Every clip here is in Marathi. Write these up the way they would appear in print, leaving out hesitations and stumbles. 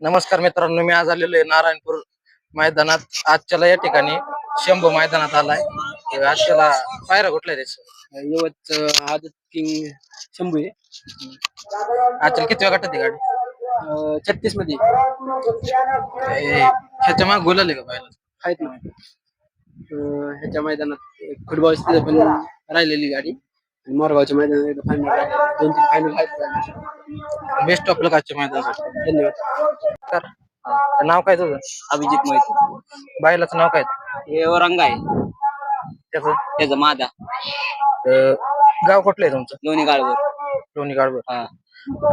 नमस्कार मित्रांनो, मी आज आलेलो आहे नारायणपूर मैदानात. आजच्याला या ठिकाणी शंभू मैदानात आलाय. आजच्याला पायरा कुठला त्याच यवत आदत किंग शंभू आहे. आजच्याला किती वेळ गाठत गाडी 36 मध्ये ह्याच्या माग बोलाले का पाहिलं आहेत ना. ह्याच्या मैदानात फुटबॉल पण राहिलेली गाडी आणि मोरगावच्या मैदानात फायनल 2-3 फायनल आहेत. बेस्ट ऑफ लक आजच्या मैदानासाठी. धन्यवाद. नाव काय तुझं? अभिजित मोहिते. बायलाचं नाव काय हे औरंग आहे. त्याचं त्याचा मादा गाव कुठलं आहे तुमचं? लोणी गाळवर. लोणी गाडवर. हा,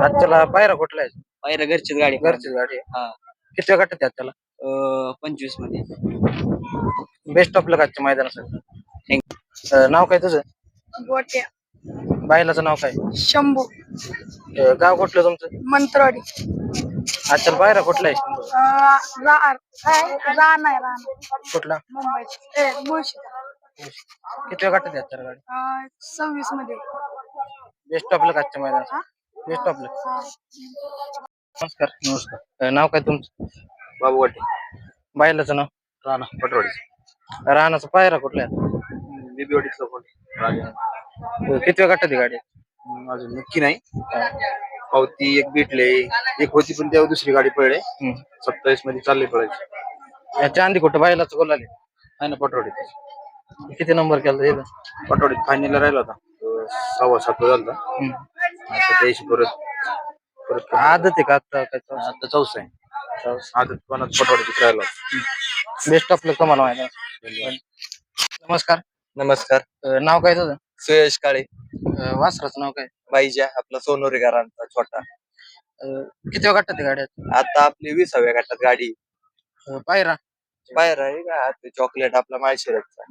आजच्याला पायरा कुठला आहे? पहिला घरचीच गाडी. घरचीच गाडी आहे. हा. किती वेळ गाठत त्याला? 25 मध्ये. बेस्ट ऑफ लक आजच्या मैदानासाठी. नाव काय तुझं? गोट्या बायलाचं नाव काय? शंभू गाव कुठलं तुमचं? मंत्रवाडी. आजच्याला पायरा कुठला आहे? राहणार कुठला? मुंबईत मुळशी. किती वेळ गाठत त्याला गाडी? 26 मध्ये. बेस्ट ऑफ लक आजच्या मैदानात. बेस्ट ऑफ लक. नमस्कार. नमस्कार. नाव काय तुमचं? बाबू वाटे. बायलाचं नाव? राणा पटवाडी. रानाचा पायरा कुठला आहे? बिबीवाडीतला कोण? किती वेळ गाठत गाडी? अजून नक्की नाही. पावती एक भेटले, एक होती पण तेव्हा दुसरी गाडी पळले. 27 मध्ये चालले पळायची. याच्या आधी कुठं बायलाचं गोलाले? आहे ना पटवाडीत. किती नंबर केला? पटवाडीत फायनलला राहिला होता. 6.7 झाला. आता त्याशी परत आदत आहे का आता काय? आता 4th आहे. आदत पण पटवाडीत राहिला होता. बेस्ट ऑफ लक तुम्हाला माहिती. नमस्कार. नमस्कार. नाव काय तुझं? सुयश काळे. वासराचं नाव काय? बाईजा आपला सोनोरीकरांचा छोटा. किती वेळ गाठत गाडी? आता आपली 20व्या गटात गाडी. पायरा बाहेर आहे का ते चॉकलेट आपला माळशिरसचा.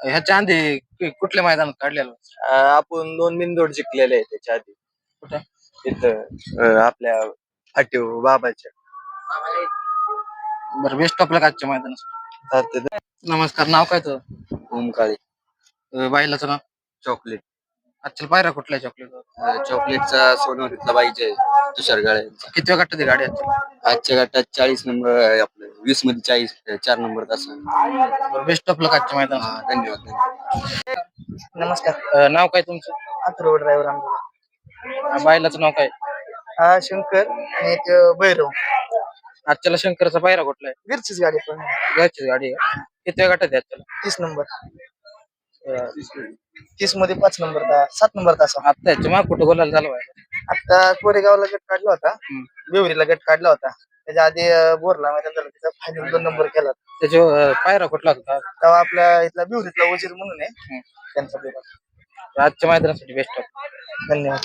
ह्याच्या आधी कुठल्या मैदानात काढलेलं? आपण 2 बिनजोड जिंकलेले आहे त्याच्या आधी. कुठं? तिथं आपल्या फाटीव बाबाच्या. बरं, बेस्ट ऑफ लक आजच्या मैदानात. नमस्कार. नाव काय तुझं? ओमकाळे. बायलाचं नाव? चॉकलेट. आजच्या पायरा कुठला आहे चॉकलेट? चॉकलेटचा सोनवरीतला बाईचा आहे. तुषार गाळ्यांचा. किती वेळ गाठत गाडी? आजच्या गटात 40 नंबर आहे आपलं. 20 मध्ये 40 4 नंबर तासा. बेस्ट ऑफ लक आजच्या मैदानात. धन्यवाद. नमस्कार. नाव काय तुमचं? अथर्व ड्रायव्हर. बायलाचं नाव काय? हा शंकर आणि भैरव. आजच्याला शंकरचा पायरा कुठला आहे? घरचीच गाडी पण. घरचीच गाडी आहे. किती वेळ गाठत आजच्याला? 30 नंबर. 30 मध्ये 5 नंबर 7 नंबर तासा. आता ह्याच्या माग कुठं गोलाला झालं पाहिजे? आता कोरेगावला गट काढला होता. बेवरीला गट काढला होता. त्याच्या आधी बोरला मैदान झालं. त्याचा फायनल 2 नंबर केला. त्याच्या पायरा कुठला होता? तेव्हा आपल्या इथला बिवरीतला वजीर म्हणून आहे त्यांचा पेपर. आजच्या मैदानासाठी बेस्ट ऑफ. धन्यवाद.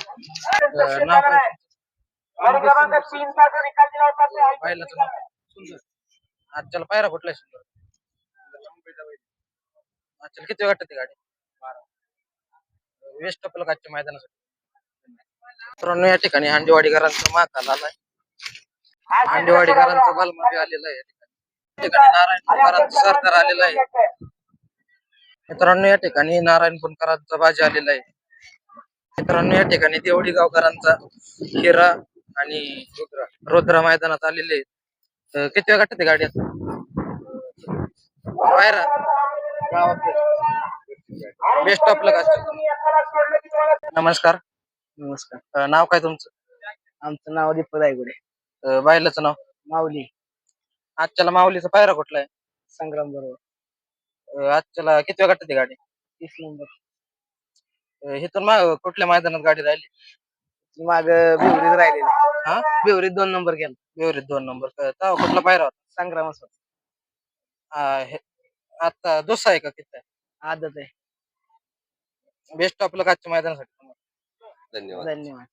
नाव काय? बायलाचं नाव? सुंदर. आजच्याला पायरा कुठला आहे? सुंदर. आजच्याला किती वेळ गाठत गाडी? बेस्ट ऑफ लक आजच्या मैदानासाठी. मित्रांनो, या ठिकाणी हांडेवाडीकरांचा माता आलाय. हांडेवाडीकरांचा बालमा बी आलेला आहे. या ठिकाणी नारायणपूरकरांचा सरदार आलेला आहे. मित्रांनो, या ठिकाणी नारायणपूरकरांचा बाजी आलेला आहे. मित्रांनो, या ठिकाणी देवडी गावकरांचा हिरा आणि रुद्रा मैदानात आलेले आहेत. किती वेळ गाठते गाडी? पायरा बेस्ट ऑफ लक. नमस्कार. नमस्कार. नाव काय तुमचं? आमचं नाव दीपक दायगुडे. बायलाचं नाव? माऊली. आजच्याला माऊलीचा पायरा कुठला आहे? संग्राम बरोबर. आजच्याला किती वेळ गाठते गाडी? 30 नंबर. इथून माग कुठल्या मैदानात गाडी राहिली? माग बिवरीत राहिलेली. हा, बिवरीत 2 नंबर केला. व्यवहारीत 2 नंबर. तेव्हा कुठला पायरा होता? संग्राम असो. आता दुसरा आहे का? किती आदत आहे. बेस्ट ऑफ लक आजच्या मैदानासाठी. धन्यवाद.